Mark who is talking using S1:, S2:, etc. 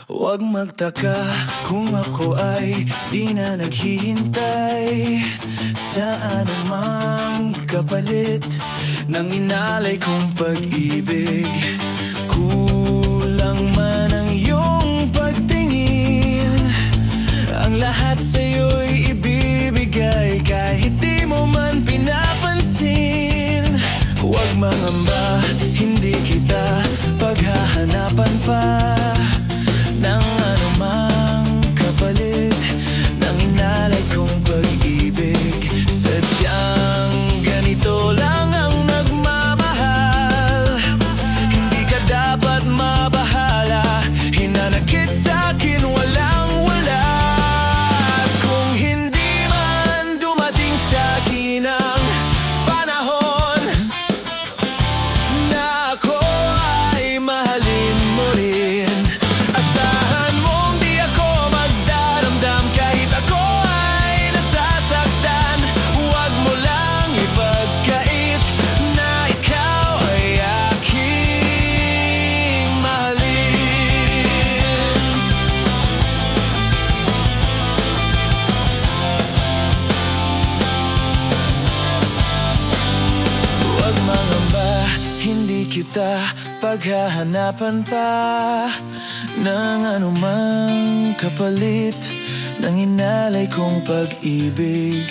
S1: Huwag magtaka kung ako ay di na naghihintay sa anumang kapalit ng inalay kong pag-ibig. Kulang man ang iyong pagtingin, ang lahat sa'yo'y ibibigay kahit di mo man pinapansin. Huwag mangamba, hindi kita paghahanapan pa ng anumang kapalit ng inalay kong pag-ibig. Sadyang ganito lang ang nagmamahal, hindi ka dapat mabahala, hinanakit sa'kin walang wala. At kung hindi man dumating sa'kin ang panahon na ako ay mahalin mo rin, asahan mong di ako magdaramdam kahit ako ay nasasaktan. Huwag mo lang ipagkait na ikaw ay aking mahalin. Huwag mangamba, hindi kita paghahanapan pa ng anumang kapalit ng inalay kong pag-ibig.